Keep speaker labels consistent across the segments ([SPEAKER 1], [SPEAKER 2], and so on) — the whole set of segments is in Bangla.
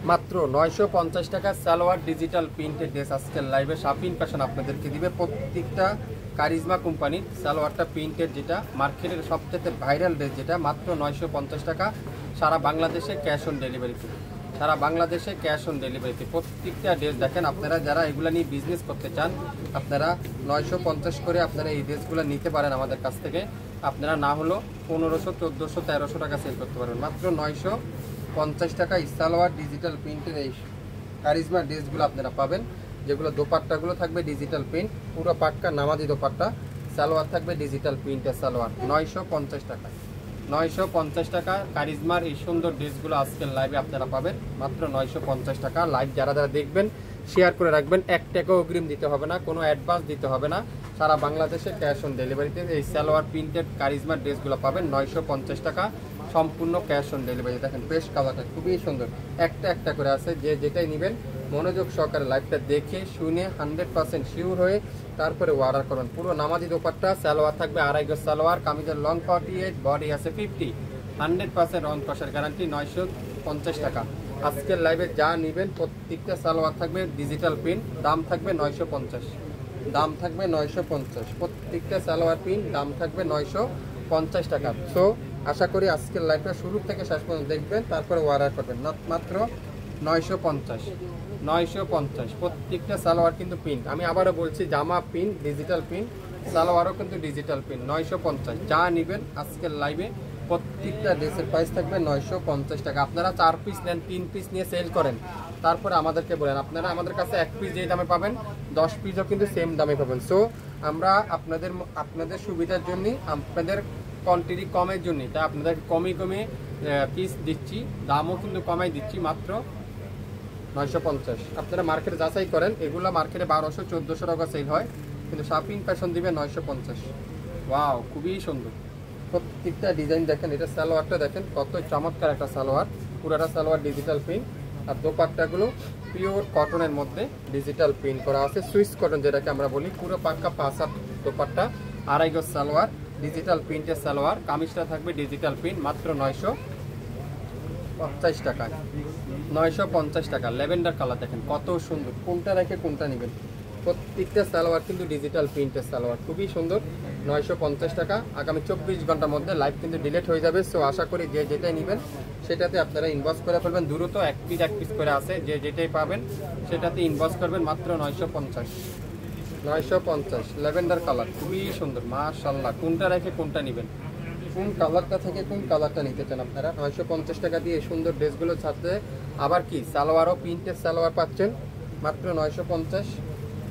[SPEAKER 1] মাত্র 950 টাকা সালোয়ার ডিজিটাল প্রিন্টেড ড্রেস আজকের লাইভে শাপিন ফ্যাশন আপনাদেরকে দিবে। প্রত্যেকটা কারিজমা কোম্পানির সালোয়ারটা প্রিন্টেড, যেটা মার্কেটের সবচেয়ে ভাইরাল ড্রেস, যেটা মাত্র 950 টাকা সারা বাংলাদেশে ক্যাশ অন ডেলিভারিতে। সারা বাংলাদেশে ক্যাশ অন ডেলিভারিতে প্রত্যেকটা ড্রেস দেখেন। আপনারা যারা এগুলো নিয়ে বিজনেস করতে চান, আপনারা 950 করে আপনারা এই ড্রেসগুলো নিতে পারেন আমাদের কাছ থেকে। আপনারা না হলো 1500, 1400, 1300 টাকা সেল করতে পারবেন। মাত্র 950 টাকা সালোয়ার ডিজিটাল প্রিন্টের এই কারিজমা ড্রেসগুলো আপনারা পাবেন, যেগুলো দোপাট্টাগুলো থাকবে ডিজিটাল প্রিন্ট, পুরো পাক্কা নামাজি দোপাট্টা। সালোয়ার থাকবে ডিজিটাল প্রিন্টের সালোয়ার। 950 টাকা, 950 টাকা কারিজমার এই সুন্দর ড্রেসগুলো আজকের লাইভে আপনারা পাবেন মাত্র 950 টাকা। লাইভ যারা যারা দেখবেন শেয়ার করে রাখবেন, 1 টাকাও অগ্রিম দিতে হবে না, কোনো অ্যাডভান্স দিতে হবে না। সারা বাংলাদেশে ক্যাশ অন ডেলিভারিতে এই সালোয়ার প্রিন্টেড কারিজমার ড্রেসগুলো পাবেন 950 টাকা, সম্পূর্ণ ক্যাশ অন ডেলিভারি। দেখেন বেশ কালারটা খুবই সুন্দর, একটা একটা করে আছে। যে যেটাই নেবেন মনোযোগ সহকারে লাইভটা দেখে শুনে 100% শিওর হয়ে তারপরে অর্ডার করবেন। পুরো নামাজি দোপাট্টা, সালোয়ার থাকবে 2.5 গজ সালোয়ার, কামিজের লং 48, বডি আছে 50, 100% রং কষার গ্যারান্টি। 950 টাকা আজকের লাইভে যা নেবেন প্রত্যেকটা সালোয়ার থাকবে ডিজিটাল প্রিন্ট, দাম থাকবে 950, দাম থাকবে 950। প্রত্যেকটা সালোয়ার প্রিন্ট দাম থাকবে 950 টাকা। সো আশা করি আজকের লাইভটা শুরু থেকে শেষ পর্যন্ত দেখবেন, তারপরে অর্ডার করবেন। মাত্র 950, 950 প্রত্যেকটা সালোয়ার কিন্তু প্রিন্ট। আমি আবারও বলছি, জামা প্রিন্ট, ডিজিটাল প্রিন্ট, সালোয়ারও কিন্তু ডিজিটাল প্রিন্ট। 950 যা নেবেন আজকের লাইভে প্রত্যেকটা ড্রেসের প্রাইস থাকবে 950 টাকা। আপনারা 4 পিস নেন, 3 পিস নিয়ে সেল করেন, তারপরে আমাদেরকে বলেন। আপনারা আমাদের কাছে 1 পিস যে দামে পাবেন 10 পিসও কিন্তু সেম দামে পাবেন। সো আমরা আপনাদের সুবিধার জন্য, আপনাদের কোয়ান্টিটি কমের জন্য, তাই আপনাদের কমে পিস দিচ্ছি, দামও কিন্তু কমাই দিচ্ছি মাত্র 950। আপনারা মার্কেটে যাচাই করেন, এগুলো মার্কেটে 1200, 1400 টাকা সেল হয়, কিন্তু শাপিং ফ্যাশন দিবে 950। ওয়াও, খুবই সুন্দর প্রত্যেকটা ডিজাইন দেখেন। এটা সালোয়ারটা দেখেন কত চমৎকার একটা সালোয়ার, পুরাটা সালোয়ার ডিজিটাল প্রিন্ট। আর দোপাট্টাগুলো পিওর কটনের মধ্যে ডিজিটাল প্রিন্ট করা আছে, সুইস কটন যেটাকে আমরা বলি। পুরো পাক্কা 5 হাত দোপাট্টা, 2.5 গজ সালোয়ার, ডিজিটাল প্রিন্টের সালোয়ার, কামিজটা থাকবে ডিজিটাল প্রিন্ট। মাত্র 950 টাকা, 950 টাকা। ল্যাভেন্ডার কালার দেখেন কত সুন্দর, কোনটা রেখে কোনটা নেবেন। প্রত্যেকটা সালোয়ার কিন্তু ডিজিটাল প্রিন্টের সালোয়ার, খুবই সুন্দর। 950 টাকা। আগামী 24 ঘন্টার মধ্যে লাইভ কিন্তু ডিলিট হয়ে যাবে। সো আশা করি যে যেটাই নেবেন সেটাতে আপনারা ইনবক্স করে ফেলবেন। দ্রুত 1 পিস করে আছে, যে যেটাই পাবেন সেটাতে ইনবক্স করবেন। মাত্র 950, 950 ল্যাভেন্ডার কালার, খুবই সুন্দর মাশাআল্লাহ। কোনটা রেখে কোনটা নেবেন, কোন কালারটা থেকে কোন কালারটা নিতে চান আপনারা। 950 টাকা দিয়ে এই সুন্দর ড্রেসগুলো ছাড়তে, আবার কি সালোয়ারও প্রিন্টের সালোয়ার পাচ্ছেন মাত্র 950,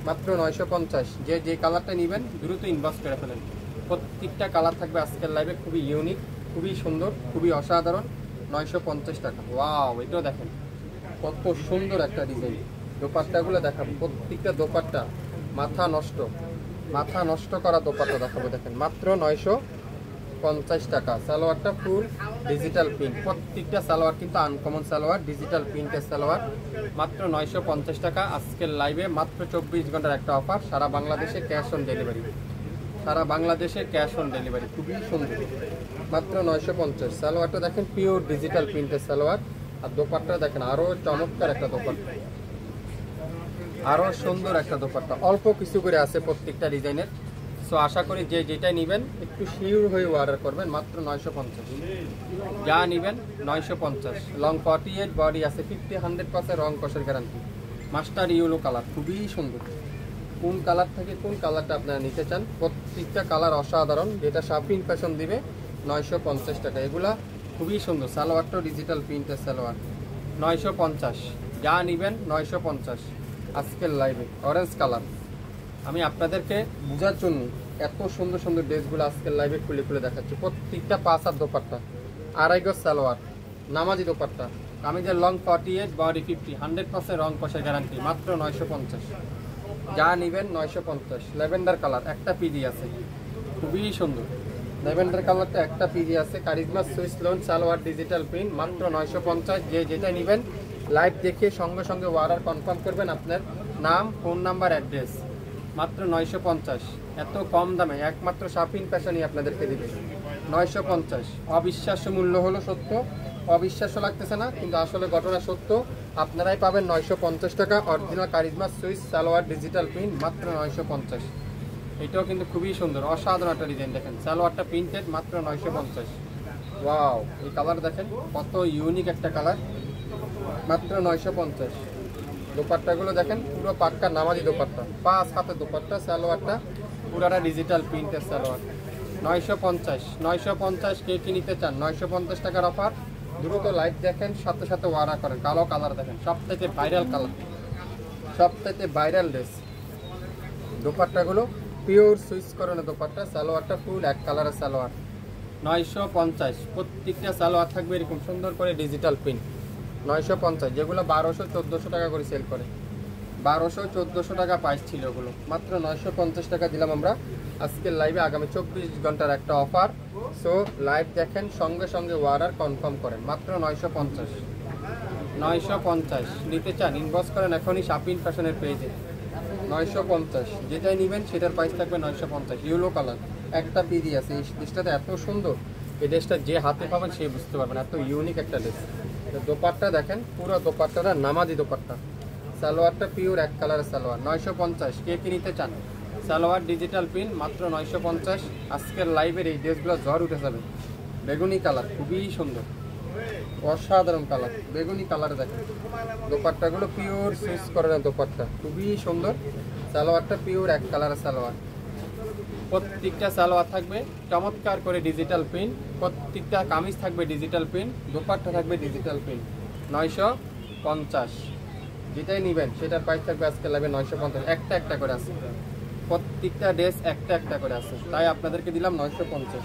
[SPEAKER 1] মাত্র 950। যে যে কালারটা নেবেন দ্রুত ইনবক্স করে ফেলেন। প্রত্যেকটা কালার থাকবে আজকের লাইভে খুবই ইউনিক, খুবই সুন্দর, খুবই অসাধারণ। 950 টাকা। ওয়াও, এটাও দেখেন কত সুন্দর একটা ডিজাইন। দোপাট্টাগুলো দেখাবো, প্রত্যেকটা দোপাট্টা মাথা নষ্ট করা দোপাট্টা দেখাবো। দেখেন মাত্র 950 টাকা। সালোয়ারটা ফুল ডিজিটাল প্রিন্ট, প্রত্যেকটা সালোয়ার কিন্তু আনকমন সালোয়ার, ডিজিটাল প্রিন্টের সালোয়ার। মাত্র 950 টাকা আজকের লাইভে। মাত্র 24 ঘন্টার একটা অফার, সারা বাংলাদেশে ক্যাশ অন ডেলিভারি, সারা বাংলাদেশে ক্যাশ অন ডেলিভারি। খুবই সুন্দর, মাত্র 950। সালোয়ারটা দেখেন পিওর ডিজিটাল প্রিন্টের সালোয়ার। আর দোপাট্টা দেখেন আরও চমৎকার একটা দোপাট্টা, আরও সুন্দর একটা দোপাট্টা। অল্প কিছু করে আছে প্রত্যেকটা ডিজাইনের। সো আশা করি যে যেটাই নেবেন একটু শিওর হয়ে অর্ডার করবেন। মাত্র 950 যা নেবেন 950। লং 48, বডি আছে 50, 100% রং কষের গ্যারান্টি। মাস্টার ইয়েলো কালার, খুবই সুন্দর। কোন কালার থেকে কোন কালারটা আপনারা নিতে চান, প্রত্যেকটা কালার অসাধারণ। যেটা শাপিং ফ্যাশন দিবে 950 টাকা। এগুলা খুবই সুন্দর। সালোয়ারটাও ডিজিটাল প্রিন্টের সালোয়ার। 950 যা নেবেন 950 আজকের লাইভে। অরেঞ্জ কালার, আমি আপনাদেরকে বোঝার জন্য এত সুন্দর সুন্দর ড্রেসগুলো আজকের লাইভে খুলে খুলে দেখাচ্ছি। প্রত্যেকটা 5 হাত দোপাট্টা, 2.5 গজ সালোয়ার, নামাজি দোপাট্টা, কামিজের লং 48, বডি 50, 100% রং কষের গ্যারান্টি। মাত্র 950 যা নেবেন 950। ল্যাভেন্ডার কালার একটা পিজি আছে, খুবই সুন্দর। ল্যাভেন্ডার কালারটা একটা পিজি আছে। Charisma Swiss loan salwar digital print. মাত্র 950। যে যেটা নেবেন লাইভ দেখে সঙ্গে সঙ্গে অর্ডার কনফার্ম করবেন, আপনার নাম, ফোন নাম্বার, অ্যাড্রেস। মাত্র 950 এত কম দামে একমাত্র শাপিং ফ্যাশনই আপনাদেরকে দিবে। 950 অবিশ্বাস্য মূল্য হলো সত্য। অবিশ্বাস্য লাগতেছে না, কিন্তু আসলে ঘটনা সত্য। আপনারাই পাবেন 950 টাকা original charisma Swiss salwar digital print, মাত্র 950। এটাও কিন্তু খুবই সুন্দর, অসাধারণ একটা ডিজাইন। দেখেন সালোয়ারটা প্রিন্টেড, মাত্র 950। ওয়াও, এই কালার দেখেন কত ইউনিক একটা কালার, মাত্র 950। দোপাট্টাগুলো দেখেন পুরো পাক্কা নামাজি দোপাট্টা, 5 হাতে দোপাট্টা, সালোয়ারটা পুরাটা ডিজিটাল প্রিন্টের সালোয়ার। 950 কে কি নিতে চান? 950 টাকার অফার। দ্রুত লাইভ দেখেন, সাথে সাথে ওয়ারা করেন। কালো কালার দেখেন, সবথেকে ভাইরাল কালার, সবথেকে ভাইরাল ড্রেস। দোপাট্টাগুলো পিওর সুইচ করানো দোপাট্টা, সালোয়ারটা ফুল এক কালারের সালোয়ার। 950, প্রত্যেকটা সালোয়ার থাকবে এরকম সুন্দর করে ডিজিটাল প্রিন্ট। 950, যেগুলো 1200-1400 টাকা করে সেল করে, 1200-1400 টাকা প্রাইস ছিল ওগুলো, মাত্র 950 টাকা দিলাম আমরা আজকের লাইভে। আগামী 24 ঘন্টার একটা অফার। সো লাইভ দেখেন, সঙ্গে সঙ্গে অর্ডার কনফার্ম করেন, মাত্র 950। 950 নিতে চান ইনবক্স করেন এখনই শাপিন ফ্যাশনের পেজে। 950, যেটাই নেবেন সেটার প্রাইস থাকবে 950। ইয়েলো কালার একটা পিডি আছে, এই ড্রেসটাতে এত সুন্দর, এই ড্রেসটা যে হাতে পাবেন সে বুঝতে পারবেন, এত ইউনিক একটা ড্রেস। দোপাট্টা দেখেন, পুরো দোপাট্টাটা নামাজি দোপাট্টা, সালোয়ারটা পিওর এক কালারের সালোয়ার। 950, কে কি নিতে চান? সালোয়ার ডিজিটাল প্রিন্ট, মাত্র 950। আজকের লাইভের এই ড্রেসগুলো ঝড় উঠে যাবে। বেগুনি কালার খুবই সুন্দর, অসাধারণ কালার, বেগুনি কালার দেখেন। দোপাট্টাগুলো পিওর সুইচ করে না দোপাট্টা, খুবই সুন্দর। সালোয়ারটা পিওর এক কালারের সালোয়ার। প্রত্যেকটা সালোয়ার থাকবে চমৎকার করে ডিজিটাল প্রিন্ট, প্রত্যেকটা কামিজ থাকবে ডিজিটাল প্রিন্ট, দোপাট্টা থাকবে ডিজিটাল প্রিন্ট। 950, যেটাই নেবেন সেটার প্রাইস থাকবে আজকে লাইভে 950। একটা একটা করে আছে, প্রত্যেকটা ড্রেস একটা একটা করে আছে, তাই আপনাদেরকে দিলাম 950।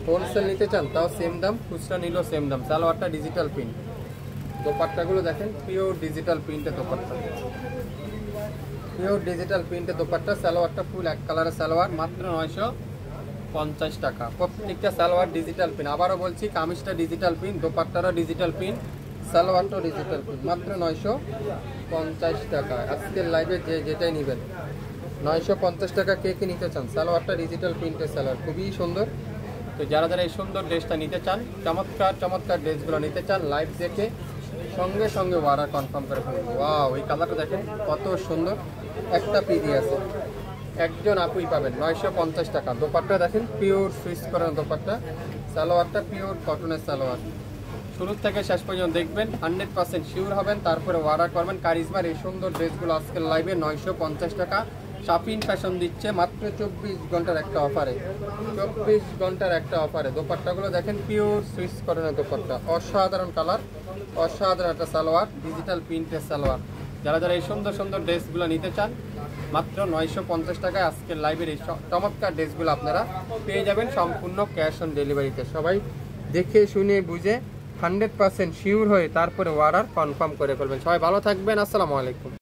[SPEAKER 1] হোলসেল নিতে চান তাও সেম দাম, খুচরা নিলেও সেম দাম। সালোয়ারটা ডিজিটাল প্রিন্ট, দোপাট্টাগুলো দেখেন পিওর ডিজিটাল প্রিন্টের দোপাট্টা, পিওর ডিজিটাল প্রিন্টের দোপাট্টা, সালোয়ারটা ফুল এক কালারের সালোয়ার, মাত্র 950 টাকা। প্রত্যেকটা সালোয়ার ডিজিটাল প্রিন্ট, আবারও বলছি কামিজটা ডিজিটাল প্রিন্ট, দোপাট্টারও ডিজিটাল প্রিন্ট, সালোয়ারটাও ডিজিটাল প্রিন্ট, মাত্র 950 টাকা। আজকের লাইভে যে যেটাই নেবেন 950 টাকা। কে কি নিতে চান? সালোয়ারটা ডিজিটাল প্রিন্টের সালোয়ার, খুবই সুন্দর। তো যারা যারা এই সুন্দর ড্রেসটা নিতে চান, চমৎকার চমৎকার ড্রেসগুলো নিতে চান, লাইভ দেখে সঙ্গে সঙ্গে অর্ডার কনফার্ম করে ফেলুন। ওয়াও, এই কালারটা দেখেন কত সুন্দর, একটা পিডি আছে, একজন আপুই পাবেন। 950 টাকা। দোপাট্টা দেখেন পিওর সুইচ করানো দোপাট্টা, সালোয়ারটা পিওর কটনের সালোয়ার। শুরু থেকে শেষ পর্যন্ত দেখবেন, 100% শিওর হবেন, তারপরে অর্ডার করবেন। কারিজমার এই সুন্দর ড্রেসগুলো আজকের লাইভে 950 টাকা। শাপিন ফ্যাশন দিচ্ছে মাত্র 24 ঘন্টার একটা অফারে, 24 ঘন্টার একটা অফারে। দোপাট্টাগুলো দেখেন পিওর সুইচ করানো দোপাট্টা, অসাধারণ কালার, অসাধারণ একটা সালোয়ার, ডিজিটাল প্রিন্টের সালোয়ার। যারা যারা এই সুন্দর সুন্দর ড্রেসগুলো নিতে চান, মাত্র 950 টাকায় আজকের লাইভের এই চমৎকার ড্রেসগুলো আপনারা পেয়ে যাবেন সম্পূর্ণ ক্যাশ অন ডেলিভারিতে। সবাই দেখে শুনে বুঝে 100% শিওর হয়ে তারপরে অর্ডার কনফার্ম করে ফেলবেন। সবাই ভালো থাকবেন, আসসালামু আলাইকুম।